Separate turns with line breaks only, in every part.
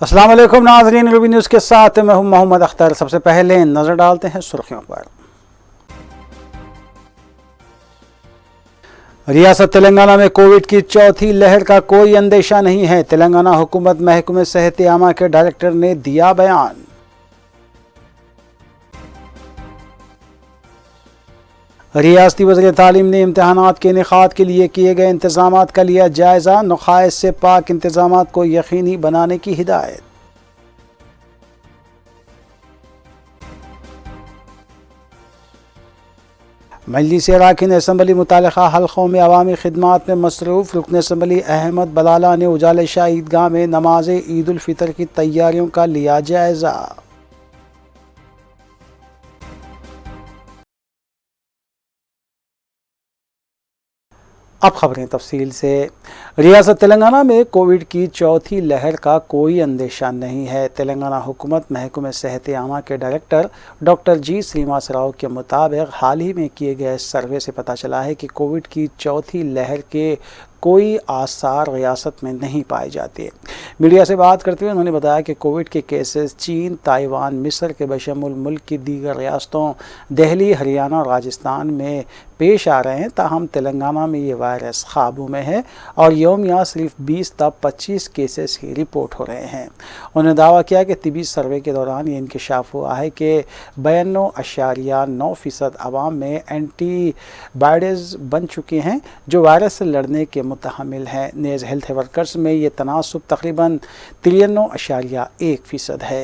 अस्सलाम वालेकुम नाज़रीन, रूबी न्यूज़ के साथ मैं हूं मोहम्मद अख्तर। सबसे पहले नज़र डालते हैं सुर्खियों पर। रियासत तेलंगाना में कोविड की चौथी लहर का कोई अंदेशा नहीं है। तेलंगाना हुकूमत महकमे सेहत आमा के डायरेक्टर ने दिया बयान। रियासती वज़ीर तालीम ने इम्तहानात के इनेकाद के लिए किए गए इंतजाम का लिया जायज़ा। नुक़ाइश से पाक इंतजाम को यकीनी बनाने की हिदायत। मजलिस अरकान असम्बली मुतल्लिक़ा हल्क़ों में अवामी खिदमात में मसरूफ़। रुकन असम्बली अहमद बलाला ने उजाले शाह ईदगाह में नमाज ईद उल फ़ितर की तैयारियों का लिया जायज़ा। अब खबरें तफसील से। रियासत तेलंगाना में कोविड की चौथी लहर का कोई अंदेशा नहीं है। तेलंगाना हुकूमत महकमे सेहत आमा के डायरेक्टर डॉक्टर जी श्रीनिवास राव के मुताबिक हाल ही में किए गए सर्वे से पता चला है कि कोविड की चौथी लहर के कोई आसार रियासत में नहीं पाए जाते। मीडिया से बात करते हुए उन्होंने बताया कि कोविड के केसेस चीन, ताइवान, मिस्र के बशमुल मुल्क की दीगर रियासतों दिल्ली, हरियाणा और राजस्थान में पेश आ रहे हैं। ताहम तेलंगाना में ये वायरस काबू में है और यौमिया सिर्फ 20 तक 25 केसेस ही रिपोर्ट हो रहे हैं। उन्होंने दावा किया कि तिबी सर्वे के दौरान ये इंकशाफ हुआ है कि 92.9% आवाम में एंटीबॉडीज़ बन चुके हैं जो वायरस से लड़ने के मुतहमिल हैं। नेज़ हेल्थ वर्कर्स में ये तनासुब तकरीबन 93.1% है।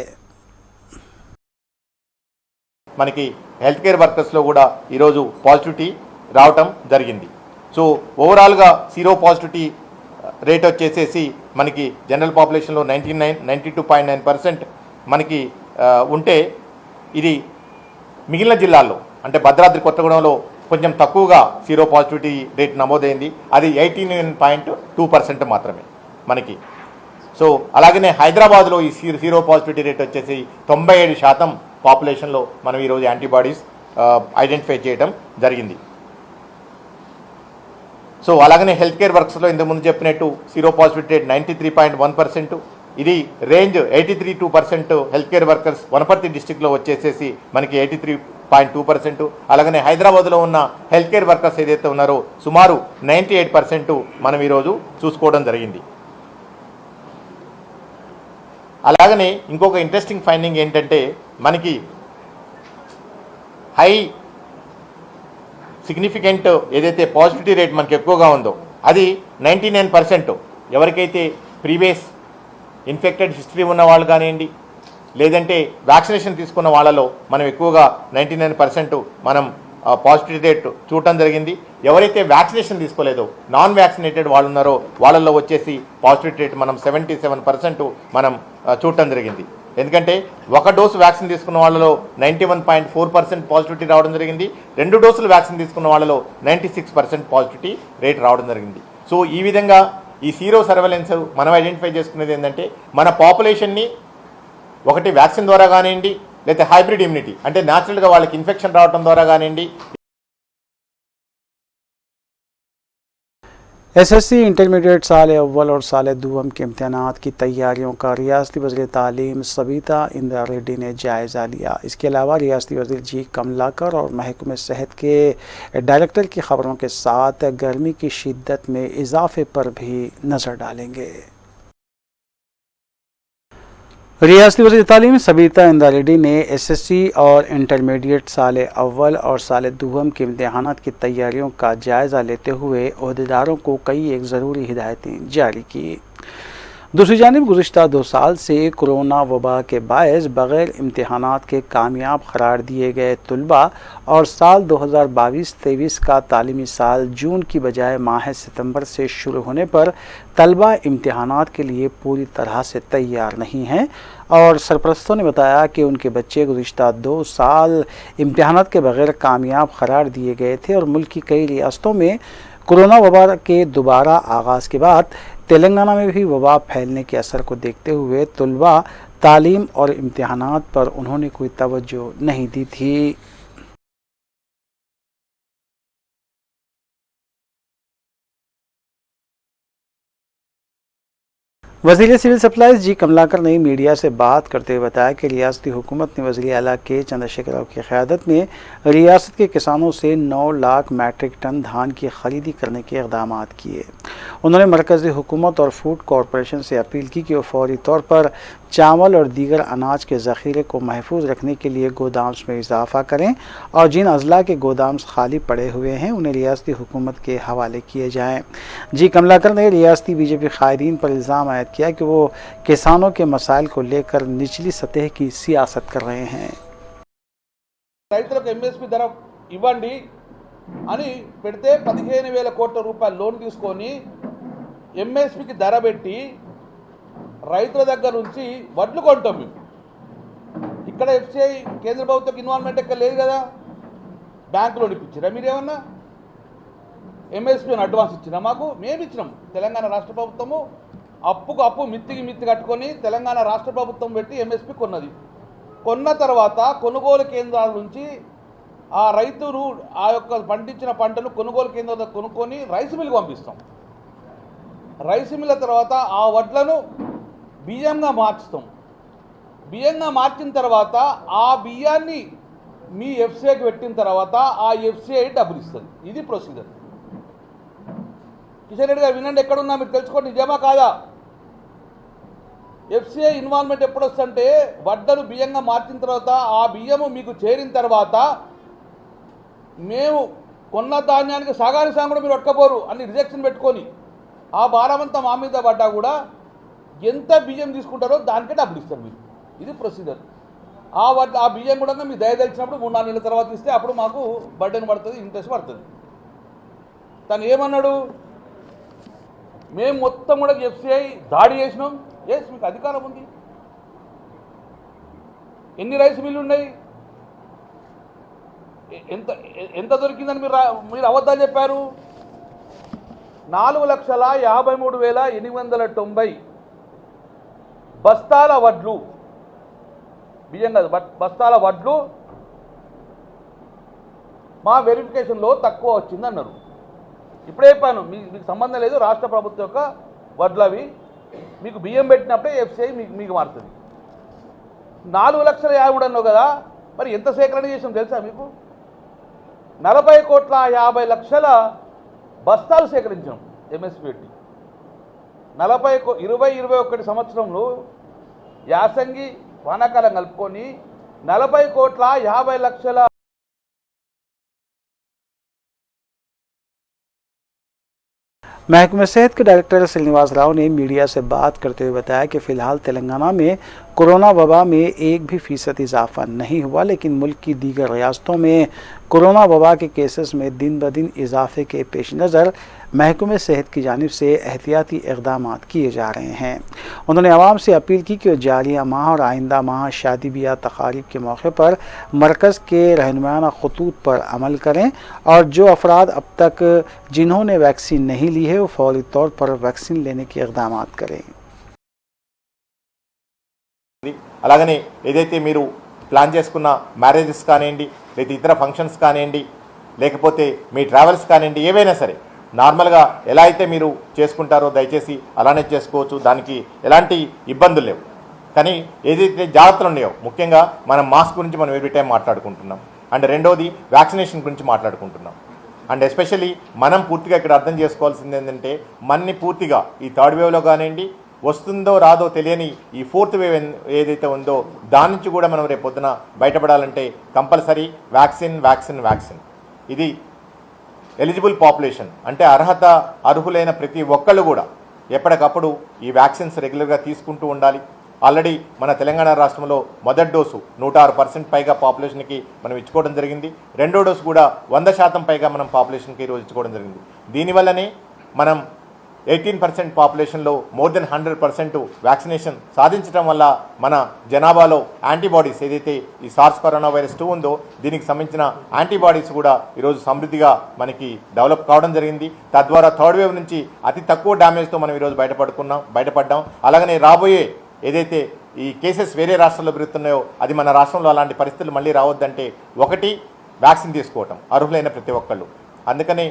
మనకి హెల్త్ కేర్ వర్కర్స్లో కూడా ఈరోజు పాజిటివిటీ రావటం జరిగింది. సో ఓవరాల్గా సీరో పాజిటివిటీ రేట్ వచ్చేసేసి మనకి జనరల్ పాపులేషన్లో 92.9% మనకి ఉంటే ఇది మిగిలిన జిల్లాల్లో అంటే భద్రాద్రి కొత్తగూడెంలో కొంచెం తక్కువగా సీరో పాజిటివిటీ రేట్ నమోదైంది. అది 18.2% మాత్రమే మనకి. సో అలాగనే హైదరాబాద్లో ఈ సీరో పాజిటివిటీ రేట్ వచ్చేసి 97% పాపులేషన్లో మనం ఈరోజు యాంటీబాడీస్ ఐడెంటిఫై చేయడం జరిగింది. సో అలాగనే హెల్త్ కేర్ వర్క్స్లో ఇంతకుముందు చెప్పినట్టు సీరో పాజిటివిటీ రేట్ 93.1%. ఇది range 83.2%. Health care workers Wanaparthy డిస్టిక్లో వచ్చేసేసి మనకి 83.2%. అలాగనే హైదరాబాద్లో ఉన్న హెల్త్ కేర్ వర్కర్స్ ఏదైతే ఉన్నారో సుమారు 98% మనం ఈరోజు చూసుకోవడం జరిగింది. అలాగనే ఇంకొక ఇంట్రెస్టింగ్ ఫైండింగ్ ఏంటంటే మనకి హై సిగ్నిఫికెంట్ ఏదైతే పాజిటివిటీ రేట్ మనకి ఎక్కువగా ఉందో అది 99%. ఎవరికైతే ప్రీవియస్ ఇన్ఫెక్టెడ్ హిస్టరీ ఉన్న వాళ్ళు కానివ్వండి లేదంటే వ్యాక్సినేషన్ తీసుకున్న వాళ్ళలో మనం ఎక్కువగా 99% మనం పాజిటివిటీ రేట్ చూడటం జరిగింది. ఎవరైతే వ్యాక్సినేషన్ తీసుకోలేదో నాన్ వ్యాక్సినేటెడ్ వాళ్ళు ఉన్నారో వాళ్ళల్లో వచ్చేసి పాజిటివిటీ రేట్ మనం 77% మనం చూడటం జరిగింది. ఎందుకంటే ఒక డోసు వ్యాక్సిన్ తీసుకున్న వాళ్ళలో 91.4% పాజిటివిటీ రావడం జరిగింది. 2 డోసులు వ్యాక్సిన్ తీసుకున్న వాళ్ళలో 96% పాజిటివిటీ రేట్ రావడం జరిగింది. సో ఈ విధంగా ఈ సీరో సర్వేలెన్స్ మనం ఐడెంటిఫై చేసుకునేది ఏంటంటే మన పాపులేషన్ని ఒకటి వ్యాక్సిన్ ద్వారా కానివ్వండి లేకపోతే హైబ్రిడ్ ఇమ్యూనిటీ అంటే న్యాచురల్గా వాళ్ళకి ఇన్ఫెక్షన్ రావడం ద్వారా కానివ్వండి.
एसएससी इंटरमीडिएट साल अव्वल और साल दुवम के इम्तहानात की तैयारियों का रियासती वज़ीर तालीम सविता इंदिरा रेड्डी ने जायज़ा लिया। इसके अलावा रियासती वज़ीर जी कमलाकर और महकमे सेहत के डायरेक्टर की खबरों के साथ गर्मी की शिद्दत में इजाफे पर भी नज़र डालेंगे। रियासती वज़ीर तालीम सविता इंदिरा रेड्डी ने एसएससी और इंटरमीडिएट साल अव्वल और साल दुवम के इम्तहानात की तैयारियों का जायज़ा लेते हुए ओहदेदारों को कई एक ज़रूरी हिदायतें जारी की। दूसरी जानिब गुज़िश्ता 2 साल से कोरोना वबा के बायस बग़ैर इम्तहानात के कामयाब करार दिए गए तलबा और साल 2022-23 का तालीमी साल जून की बजाय माह सितंबर से शुरू होने पर तलबा इम्तहानात के लिए पूरी तरह से तैयार नहीं हैं और सरपरस्तों ने बताया कि उनके बच्चे गुज़िश्ता 2 साल इम्तहानात के बग़ैर कामयाब करार दिए गए थे और मुल्क की कई रियासतों में कोरोना वबा के दोबारा आगाज़ के बाद तेलंगाना में भी वबा फैलने के असर को देखते हुए तलबा तालीम और इम्तहानात पर उन्होंने कोई तवज्जो नहीं दी थी। वज़ीर सिविल सप्लाईज जी कमलाकर ने मीडिया से बात करते हुए बताया कि रियासती हुकूमत ने वज़ीर आला के चंद्रशेखर राव की क़यादत में रियासत के किसानों से 9 लाख मैट्रिक टन धान की खरीदी करने के इक़दाम किए। उन्होंने मरकज़ी हुकूमत और फूड कॉरपोरेशन से अपील की कि वो फौरी तौर पर चावल और दीगर अनाज के ज़ख़ीरे को महफूज रखने के लिए गोदाम्स में इजाफ़ा करें और जिन अज़ला के गोदाम्स खाली पड़े हुए हैं उन्हें रियासती हुकूमत के हवाले किए जाएँ। जी कमलाकर ने रियासती बीजेपी कायदीन पर इल्ज़ाम आयद किया कि वो किसानों के मसाइल को लेकर निचली सतह की सियासत कर रहे हैं।
రైతులకు ఎంఎస్పి ధర ఇవ్వండి అని పెడితే 15,000 కోట్ల రూపాయల లోన్ తీసుకొని ఎంఎస్పికి ధర పెట్టి రైతుల దగ్గర నుంచి వడ్లు కొంటాం మేము. ఇక్కడ ఎఫ్సిఐ కేంద్ర ప్రభుత్వం ఇన్వాల్వ్మెంట్ ఎక్కడ లేదు కదా, బ్యాంకులో ఇప్పించారా మీరేమన్నా? ఎంఎస్పీని అడ్వాన్స్ ఇచ్చినా మాకు? మేము ఇచ్చినాం. తెలంగాణ రాష్ట్ర ప్రభుత్వము అప్పుకు అప్పు మిత్తి కట్టుకొని తెలంగాణ రాష్ట్ర ప్రభుత్వం పెట్టి ఎంఎస్పీ కొన్నది. కొన్న తర్వాత కొనుగోలు కేంద్రాల నుంచి ఆ రైతులు ఆ యొక్క పండించిన పంటను కొనుగోలు కేంద్రాల కొనుక్కొని రైస్ మిల్కి పంపిస్తాం. రైస్ మిల్ల తర్వాత ఆ వడ్లను బియ్యంగా మార్చుతాం. బియ్యంగా మార్చిన తర్వాత ఆ బియ్యాన్ని మీ ఎఫ్సిఐకి పెట్టిన తర్వాత ఆ ఎఫ్సిఐ డబ్బులు ఇస్తుంది. ఇది ప్రొసీజర్. కిషన్ రెడ్డి గారు వినండి, ఎక్కడున్నా మీరు తెలుసుకోండి, నిజమా కాదా? ఎఫ్సిఐ ఇన్వాల్వ్మెంట్ ఎప్పుడు వస్తుంటే వడ్డను బియ్యంగా మార్చిన తర్వాత ఆ బియ్యము మీకు చేరిన తర్వాత మేము కొన్న ధాన్యానికి సగానికి సగం కూడా మీరు పట్టుకపోరు అని రిజెక్షన్ పెట్టుకొని ఆ భారమంతా మా మీద పడ్డా కూడా ఎంత బియ్యం తీసుకుంటారో దానికే డబ్బులు ఇస్తారు మీరు. ఇది ప్రొసీజర్. ఆ బియ్యం కూడా మీ దయదలిచినప్పుడు 3-4 నెలల తర్వాత ఇస్తే అప్పుడు మాకు బర్డెన్ పడుతుంది, ఇంట్రెస్ట్ పడుతుంది. తను ఏమన్నాడు? మేము మొత్తం కూడా ఎఫ్సిఐ దాడి చేసినాం. ఎస్, మీకు అధికారం ఉంది. ఎన్ని రైస్ మిల్లు ఉన్నాయి? ఎంత దొరికిందని మీరు అబద్ధాలు చెప్పారు. 4,53,890 బస్తాల వడ్లు, బియ్యం కాదు బస్తాల వడ్లు మా వెరిఫికేషన్లో తక్కువ వచ్చింది అన్నారు. ఇప్పుడే చెప్పాను, మీకు సంబంధం లేదు, రాష్ట్ర ప్రభుత్వం యొక్క వడ్లు అవి. మీకు బియ్యం పెట్టినప్పుడే ఎఫ్సిఐ మీకు మారుతుంది. 4,50,000 అన్నావు కదా, మరి ఎంత సేకరణ చేసాం తెలుసా మీకు? 40,50,00,000 బస్తాలు సేకరించాం ఎంఎస్పీ పెట్టి. 2021 సంవత్సరంలో యాసంగి వానాకాలం కలుపుకొని 40,50,00,000
महकमे सेहत के डायरेक्टर श्रीनिवास राव ने मीडिया से बात करते हुए बताया कि फ़िलहाल तेलंगाना में कोरोना वबा में 1% इजाफा नहीं हुआ, लेकिन मुल्क की दीगर रियासतों में कोरोना वबा के केसेस में दिन ब दिन इजाफे के पेश नज़र महकमे सेहत की जानिब से एहतियाती इक़दाम किए जा रहे हैं। उन्होंने आवाम से अपील की कि वो जारिया माह और आइंदा माह शादी ब्याह तकारीब के मौके पर मरकज़ के रहनुमाना खतूत पर अमल करें और जो अफराद अब तक जिन्होंने वैक्सीन नहीं ली है वो फौरी तौर पर वैक्सीन लेने के इक़दाम करें।
అలాగనే ఏదైతే మీరు ప్లాన్ చేసుకున్న మ్యారేజెస్ కానివ్వండి, లేదా ఇతర ఫంక్షన్స్ కానివ్వండి, లేకపోతే మీ ట్రావెల్స్ కానివ్వండి, ఏవైనా సరే నార్మల్గా ఎలా అయితే మీరు చేసుకుంటారో దయచేసి అలానే చేసుకోవచ్చు. దానికి ఎలాంటి ఇబ్బందులు లేవు. కానీ ఏదైతే జాగ్రత్తలు ఉన్నాయో, ముఖ్యంగా మనం మాస్క్ గురించి మనం ఎవ్రీ టైం మాట్లాడుకుంటున్నాం. అండ్ రెండోది వ్యాక్సినేషన్ గురించి మాట్లాడుకుంటున్నాం. అండ్ ఎస్పెషల్లీ మనం పూర్తిగా ఇక్కడ అర్థం చేసుకోవాల్సింది ఏంటంటే, మన్ని పూర్తిగా ఈ థర్డ్ వేవ్లో కానివ్వండి, వస్తుందో రాదో తెలియని ఈ 4th వేవ్ ఏదైతే ఉందో దాని నుంచి కూడా మనం రేపు పొద్దున బయటపడాలంటే కంపల్సరీ వ్యాక్సిన్. ఇది ఎలిజిబుల్ పాపులేషన్ అంటే అర్హులైన ప్రతి ఒక్కళ్ళు కూడా ఎప్పటికప్పుడు ఈ వ్యాక్సిన్స్ రెగ్యులర్గా తీసుకుంటూ ఉండాలి. ఆల్రెడీ మన తెలంగాణ రాష్ట్రంలో మొదటి డోసు 106% పైగా పాపులేషన్కి మనం ఇచ్చుకోవడం జరిగింది. రెండో డోసు కూడా 100% పైగా మనం పాపులేషన్కి ఈరోజు ఇచ్చుకోవడం జరిగింది. దీనివల్లనే మనం 18% పాపులేషన్లో మోర్ దెన్ 100% వ్యాక్సినేషన్ సాధించడం వల్ల మన జనాభాలో యాంటీబాడీస్ ఏదైతే ఈ సార్స్ కరోనా వైరస్ 2 ఉందో దీనికి సంబంధించిన యాంటీబాడీస్ కూడా ఈరోజు సమృద్ధిగా మనకి డెవలప్ కావడం జరిగింది. తద్వారా థర్డ్ వేవ్ నుంచి అతి తక్కువ డ్యామేజ్తో మనం ఈరోజు బయటపడ్డాం. అలాగనే రాబోయే ఏదైతే ఈ కేసెస్ వేరే రాష్ట్రాల్లో పెరుగుతున్నాయో అది మన రాష్ట్రంలో అలాంటి పరిస్థితులు మళ్ళీ రావద్దంటే ఒకటి వ్యాక్సిన్ తీసుకోవటం అర్హులైన ప్రతి ఒక్కళ్ళు. అందుకని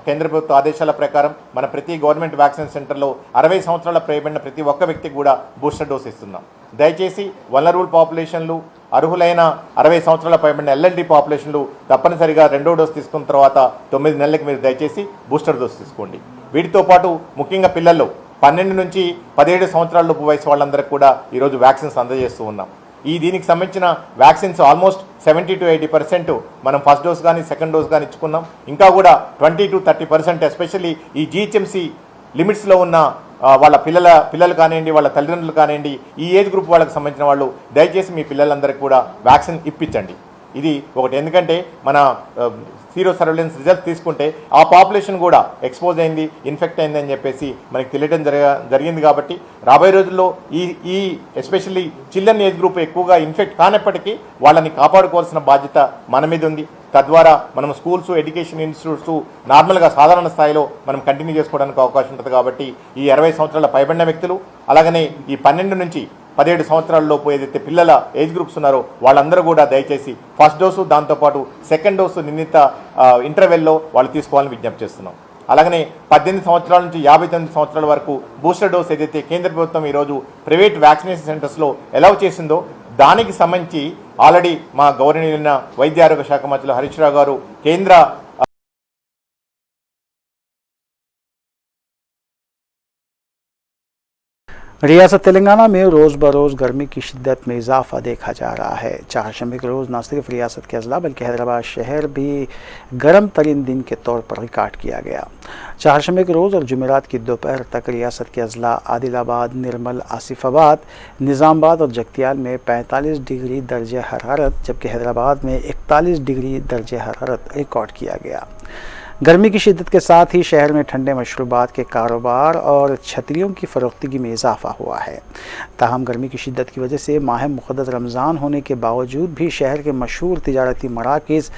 కేంద్ర ప్రభుత్వ ఆదేశాల ప్రకారం మన ప్రతి గవర్నమెంట్ వ్యాక్సిన్ సెంటర్లో 60 సంవత్సరాల పైబడిన ప్రతి ఒక్క వ్యక్తికి కూడా బూస్టర్ డోస్ ఇస్తున్నాం. దయచేసి వల్నరబుల్ పాపులేషన్లు, అర్హులైన 60 సంవత్సరాల పైబడిన ఎల్ఎల్డి పాపులేషన్లు తప్పనిసరిగా రెండో డోస్ తీసుకున్న తర్వాత 9 నెలలకు మీరు దయచేసి బూస్టర్ డోస్ తీసుకోండి. వీటితో పాటు ముఖ్యంగా పిల్లల్లో 12 నుంచి 17 సంవత్సరాల లోపు వయసు వాళ్ళందరికీ కూడా ఈరోజు వ్యాక్సిన్స్ అందజేస్తూ ఉన్నాం. దీనికి సంబంధించిన వ్యాక్సిన్స్ ఆల్మోస్ట్ 70 to 80% మనం ఫస్ట్ డోస్ కానీ సెకండ్ డోస్ కానీ ఇచ్చుకున్నాం. ఇంకా కూడా 20 to 30% ఎస్పెషల్లీ ఈ జిహెచ్ఎంసీ లిమిట్స్లో ఉన్న వాళ్ళ పిల్లలు కానివ్వండి, వాళ్ళ తల్లిదండ్రులు కానివ్వండి, ఈ ఏజ్ గ్రూప్ వాళ్ళకి సంబంధించిన వాళ్ళు దయచేసి మీ పిల్లలందరికీ కూడా వ్యాక్సిన్ ఇప్పించండి. ఇది ఒకటి. ఎందుకంటే మన సీరో సర్వేలెన్స్ రిజల్ట్ తీసుకుంటే ఆ పాపులేషన్ కూడా ఎక్స్పోజ్ అయింది, ఇన్ఫెక్ట్ అయింది అని చెప్పేసి మనకి తెలియడం జరిగింది. కాబట్టి రాబోయే రోజుల్లో ఈ ఎస్పెషల్లీ చిల్డ్రన్ ఏజ్ గ్రూప్ ఎక్కువగా ఇన్ఫెక్ట్ కానప్పటికీ వాళ్ళని కాపాడుకోవాల్సిన బాధ్యత మన మీద ఉంది. తద్వారా మనం స్కూల్స్, ఎడ్యుకేషన్ ఇన్స్టిట్యూట్స్ నార్మల్గా సాధారణ స్థాయిలో మనం కంటిన్యూ చేసుకోవడానికి అవకాశం ఉంటుంది. కాబట్టి ఈ 60 సంవత్సరాల పైబడిన వ్యక్తులు, అలాగనే ఈ 12 నుంచి 17 సంవత్సరాల లోపు ఏదైతే పిల్లల ఏజ్ గ్రూప్స్ ఉన్నారో వాళ్ళందరూ కూడా దయచేసి ఫస్ట్ డోసు, దాంతోపాటు సెకండ్ డోసు నిర్ణీత ఇంటర్వెల్లో వాళ్ళు తీసుకోవాలని విజ్ఞప్తి చేస్తున్నాం. అలాగనే 18 సంవత్సరాల నుంచి 59 సంవత్సరాల వరకు బూస్టర్ డోస్ ఏదైతే కేంద్ర ప్రభుత్వం ఈరోజు ప్రైవేట్ వ్యాక్సినేషన్ సెంటర్స్లో అలౌ చేసిందో దానికి సంబంధించి ఆల్రెడీ మా గౌరవనీయులైన వైద్య ఆరోగ్య శాఖ మంత్రులు హరీష్ రావు గారు కేంద్ర
रियासत तेलंगाना में रोज़ बरोज़ गर्मी की शिद्दत में इजाफा देखा जा रहा है। चारशंबे के रोज़ न सिर्फ रियासत के अजला बल्कि हैदराबाद शहर भी गर्म तरीन दिन के तौर पर रिकॉर्ड किया गया। चारशंबे के रोज़ और जुमेरात की दोपहर तक रियासत के अजला आदिलाबाद, निर्मल, आसिफाबाद, निज़ामबाद और जगतियाल में 45 डिग्री दर्जे हरारत जबकि हैदराबाद में 41 डिग्री दर्जे हरारत रिकॉर्ड किया गया। गर्मी की शिद्दत के साथ ही शहर में ठंडे मशरूबात के कारोबार और छतरियों की फरोख्तगी में इजाफा हुआ है। ताहम गर्मी की शिद्दत की वजह से माह मुक़द्दस रमज़ान होने के बावजूद भी शहर के मशहूर तिजारती मराकज़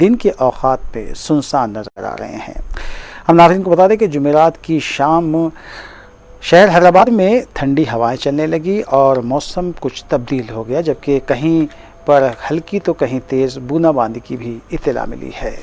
दिन के औक़ात में सुनसान नज़र आ रहे हैं। हम नाज़रीन को बता दें कि जुमेरात की शाम शहर हैदराबाद में ठंडी हवाएं चलने लगी और मौसम कुछ तब्दील हो गया, जबकि कहीं पर हल्की तो कहीं तेज़ बूंदाबांदी की भी इत्तला मिली है।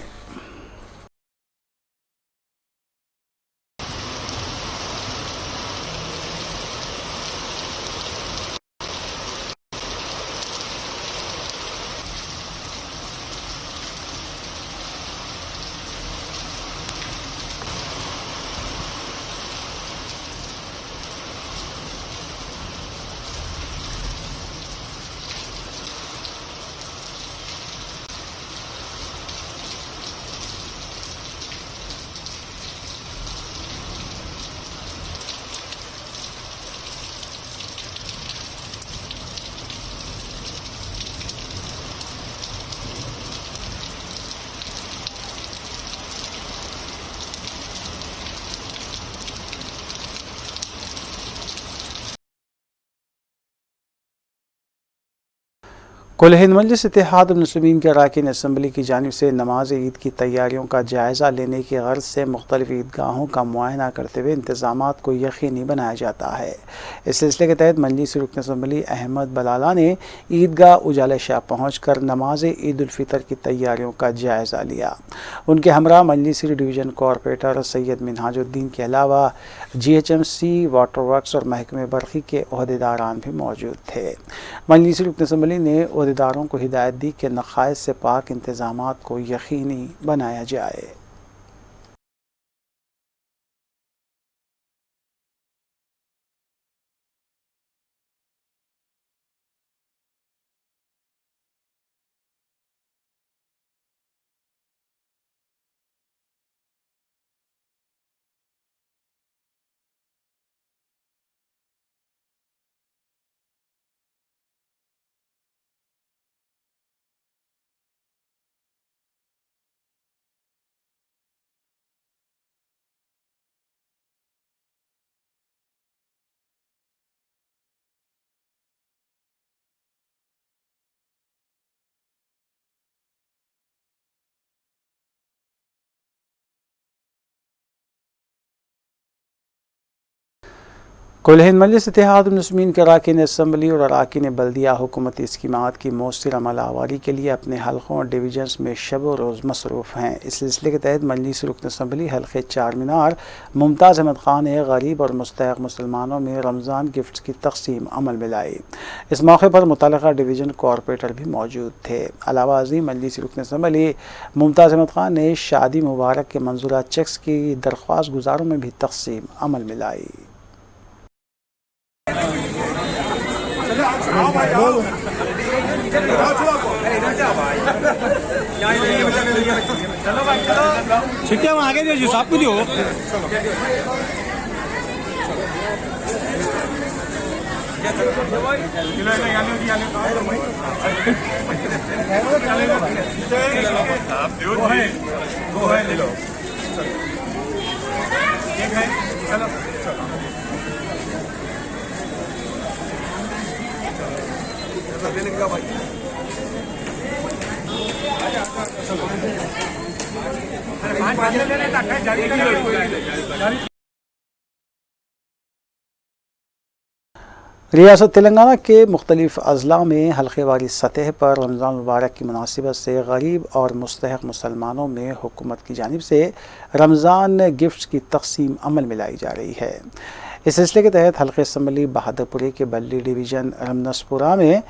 कुल हिंद मजलिस इत्तेहाद मुस्लिमीन के अरकान असम्बली की जानिब से नमाज ईद की तैयारियों का जायज़ा लेने की गर्ज से मुख्तलिफ ईदगाहों का मुआयना करते हुए इंतज़ामात को यकीनी बनाया जाता है। इस सिलसिले के तहत मजलिस रुकन असम्बली अहमद बलाला ने ईदगाह उजाले शाह पहुँच कर नमाज ईद उल फितर की तैयारियों का जायज़ा लिया। उनके हमरा मजलिस डिवीज़न कॉरपोरेटर सैयद मिनहाजुद्दीन के अलावा GHMC, वाटर वर्क्स और महकमे बरक़ी के अहदेदारान भी मौजूद थे। मजलिस रुकन असम्बली ने अहदेदारों को हिदायत दी कि नक़ाइस से पाक इंतज़ामात को यकीनी बनाया जाए। कुल हिंद मजलिस इत्तेहादुल मुस्लिमीन के अरकान असम्बली और अरकान बल्दिया हुकूमती इस्कीमात की मौसर अमल आवारी के लिए अपने हल्कों और डिवीजन्स में शब व रोज़ मसरूफ़ हैं। इस सिलसिले के तहत मजलिस रुकन असम्बली हल्के चार मीनार मुमताज़ अहमद ख़ान ने गरीब और मुस्तहक़ मुसलमानों में रमज़ान गिफ्ट्स की तक़सीम अमल में लाई। इस मौके पर मुतल्लिक़ा डिवीज़न कॉरपोरेटर भी मौजूद थे। अलावा अज़ीम मजलिस रुकन असम्बली मुमताज़ अहमद ख़ान ने शादी मुबारक के मंजूरा चेक्स की दरख्वास्त गुजारों में भी तक़सीम अमल में लाई।
छिट्टिया वहाँ आगे दीजिए साहब को दियो।
रियासत तेलंगाना के मुख्तलिफ अज़ला में हल्क़ेवारी सतह पर रमज़ान मुबारक की मुनासिबत से गरीब और मुस्तहक़ मुसलमानों में हुकूमत की जानिब से रमज़ान गिफ्ट्स की तक़सीम अमल में लाई जा रही है। इस सिलसिले के तहत हल्क़े असम्बली बहादुरपुरी के बल्ली डिवीज़न रमनसपुरा में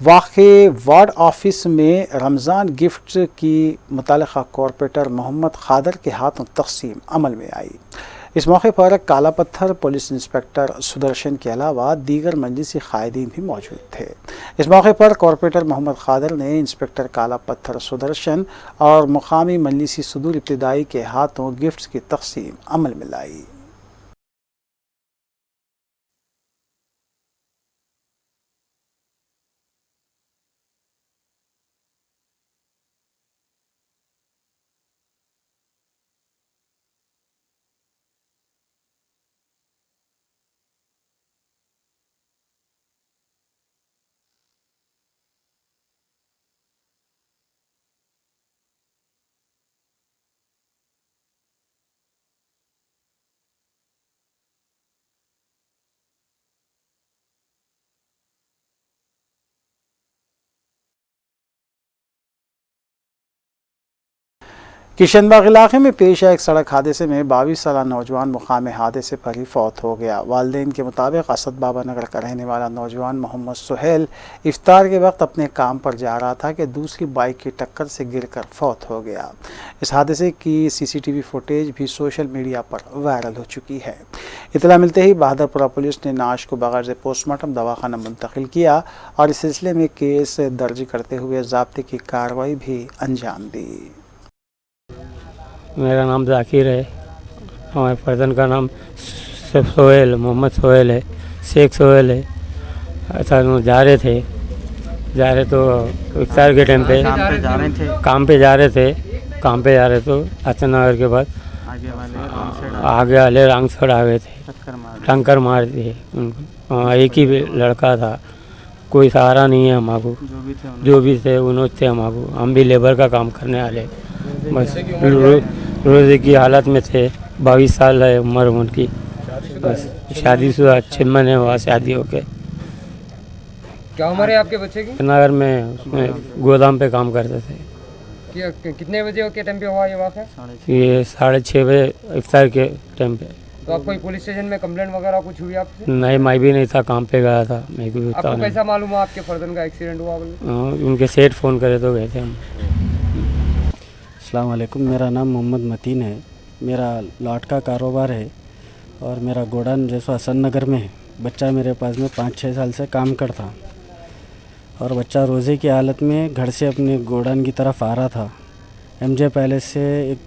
वाक़े वार्ड ऑफिस में रमज़ान गिफ्ट की मुतल्लिक़ा कॉरपोरेटर मोहम्मद खादर के हाथों तक़सीम अमल में आई। इस मौके पर काला पत्थर पुलिस इंस्पेक्टर सुदर्शन के अलावा दीगर मजलिसी क़ायदीन भी मौजूद थे। इस मौके पर कॉरपोरेटर मोहम्मद खादर ने इंस्पेक्टर काला पत्थर सुदर्शन और मुकामी मजलिसी सदूर इब्तिदाई के हाथों गिफ्ट्स की तक़सीम अमल में लाई। किशनबाग इलाके में पेश आए एक सड़क हादसे में 22 साल नौजवान मुकाम हादसे पर ही फौत हो गया। वालिदैन के मुताबिक असद बाबा नगर का रहने वाला नौजवान मोहम्मद सुहेल इफ्तार के वक्त अपने काम पर जा रहा था कि दूसरी बाइक की टक्कर से गिरकर फौत हो गया। इस हादसे की CCTV फुटेज भी सोशल मीडिया पर वायरल हो चुकी है। इतला मिलते ही बहादुरपुरा पुलिस ने नाश को बगैर से पोस्टमार्टम दवाखाना मुंतकिल किया और इस सिलसिले में केस दर्ज करते हुए ज़ाब्ते की कार्रवाई भी अंजाम दी।
मेरा नाम जाकिर है। हमारे पर्सन का नाम सोहेल मोहम्मद सोहेल है, शेख सोहेल है। ऐसा जा रहे तो इफ्तार के टाइम पे काम पे जा रहे तो अचानक के बाद आगे वाले रंग सड़ आ गए थे, टंकर मार दिए उनको। एक ही लड़का था, कोई सहारा नहीं है हमारे, जो भी थे उन्होंने थे हमारे। हम भी लेबर का काम करने वाले, बस रोज़े की हालत में थे। 22 साल है उम्र उनकी, बस शादीशुदा 6 महीने हुआ शादी होके।
क्या उम्र है आपके बच्चे की?
नगर में उसमें गोदाम पे काम करते थे।
कितने बजे के टाइम पे हुआ ये वाक़या?
ये 6:30 बजे इफ्तार के टाइम पे।
तो आप कोई पुलिस स्टेशन में कंप्लेंट वगैरह कुछ हुई आपसे?
नहीं, मैं भी नहीं था, काम पे गया था। मैं भी
आपको कैसा मालूम हुआ आपके फर्जन का एक्सीडेंट हुआ?
उनके सेठ फ़ोन करे तो गए थे हम।
अस्सलाम वालेकुम, मेरा नाम मोहम्मद मतीन है। मेरा लॉट का कारोबार है और मेरा गोडाउन जैसा हसन नगर में है। बच्चा मेरे पास में 5-6 साल से काम करता और बच्चा रोज़े की हालत में घर से अपने गोडाउन की तरफ आ रहा था। MJ पैलेस से एक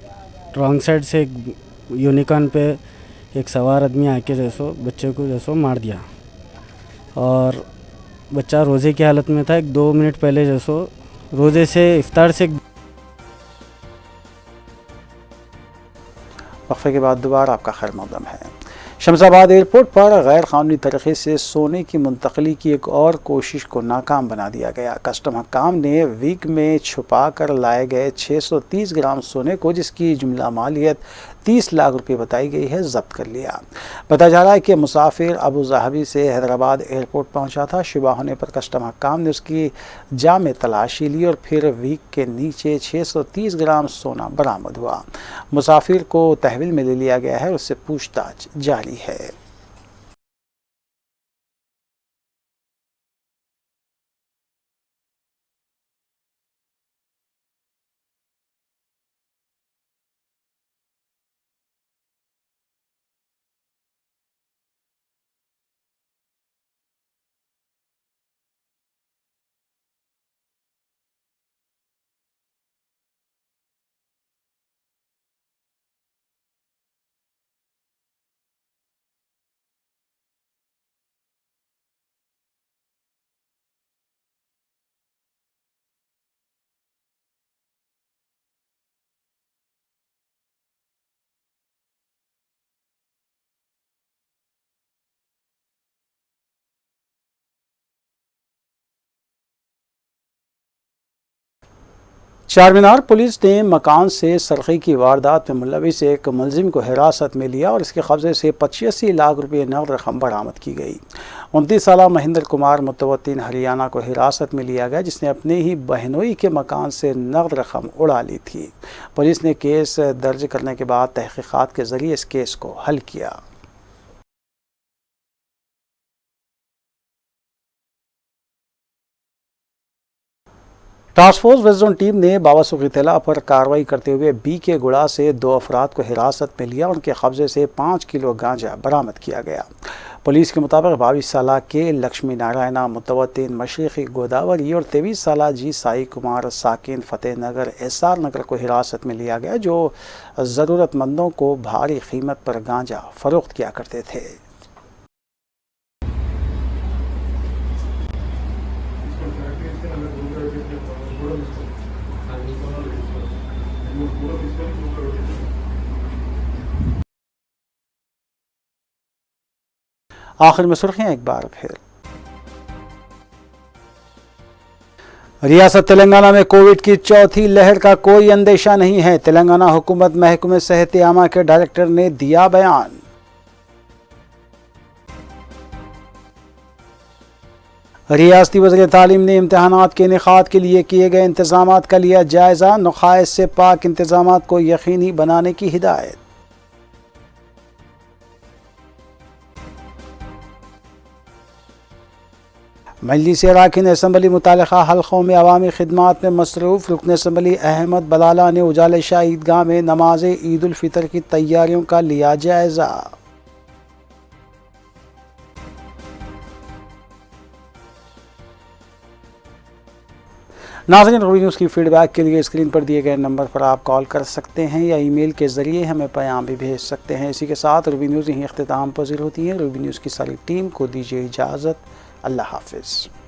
रॉन्ग साइड से एक यूनिकॉर्न पे एक सवार आदमी आके जैसो बच्चे को जैसो मार दिया और बच्चा रोज़े की हालत में था। 1-2 मिनट पहले जैसो रोज़े से इफ्तार से
वक्फे के बाद दोबारा आपका खैर मक़दम है। शमशाबाद एयरपोर्ट पर गैर कानूनी तरीके से सोने की मुंतकली की एक और कोशिश को नाकाम बना दिया गया। कस्टम हकाम ने वीक में छुपा कर लाए गए 630 ग्राम सोने को, जिसकी जुमला मालियत 30 लाख रुपए बताई गई है जब्त कर लिया। बताया जा रहा है कि मुसाफिर अबू ज़हाबी से हैदराबाद एयरपोर्ट पहुंचा था। शुबा होने पर कस्टम हकाम ने उसकी जा में तलाशी ली और फिर वीक के नीचे 630 ग्राम सोना बरामद हुआ। मुसाफिर को तहवील में ले लिया गया है और उससे पूछताछ जारी है। चारमीनार पुलिस ने मकान से सरक़ी की वारदात में मुलविस एक मुलजिम को हिरासत में लिया और इसके कब्जे से 85 लाख रुपये नकद रकम बरामद की गई। 29 साला महेंद्र कुमार मुतवत्तिन हरियाणा को हिरासत में लिया गया, जिसने अपने ही बहनोई के मकान से नकद रकम उड़ा ली थी। पुलिस ने केस दर्ज करने के बाद तहकीकात के जरिए इस केस को हल किया। Task force west zone team ने बावसूख इत्तला पर कार्रवाई करते हुए BK गुड़ा से 2 अफराद को हिरासत में लिया। उनके कब्जे से 5 किलो गांजा बरामद किया गया। पुलिस के मुताबिक 22 साला के लक्ष्मी नारायणा मुतवत्तिन मशरक़ी गोदावरी और 23 साला जी साई कुमार साकिन फतेह नगर SR नगर को हिरासत में लिया गया, जो ज़रूरतमंदों को भारी कीमत पर गांजा फरोख्त किया करते थे। आखिर में सुर्खियां एक बार फिर। रियासत तेलंगाना में कोविड की चौथी लहर का कोई अंदेशा नहीं है। तेलंगाना हुकूमत महकमे सेहत आमा के डायरेक्टर ने दिया बयान। रियासती वज़ीर तालीम ने इम्तहानात के इनेकाद के लिए किए गए इंतजामात का लिया जायजा। नुकाइस से पाक इंतजामात को यकीनी बनाने की हिदायत। मजलिस अरकान असम्बली मुतालिका हल्कों में अवामी खिदमात में मसरूफ़। रुकन असम्बली अहमद बलाला ने उजाले शाह ईदगाह में नमाज ईद उल फितर की तैयारियों का लिया जायजा। नाज़रीन, रूबी न्यूज़ की फीडबैक के लिए स्क्रीन पर दिए गए नंबर पर आप कॉल कर सकते हैं या ईमेल के ज़रिए हमें पैगाम भी भेज सकते हैं। इसी के साथ रूबी न्यूज़ यहीं इख्तिताम पज़ीर होती है। रूबी न्यूज़ की सारी टीम को दीजिए इजाज़त। अल्लाह हाफ़िज़।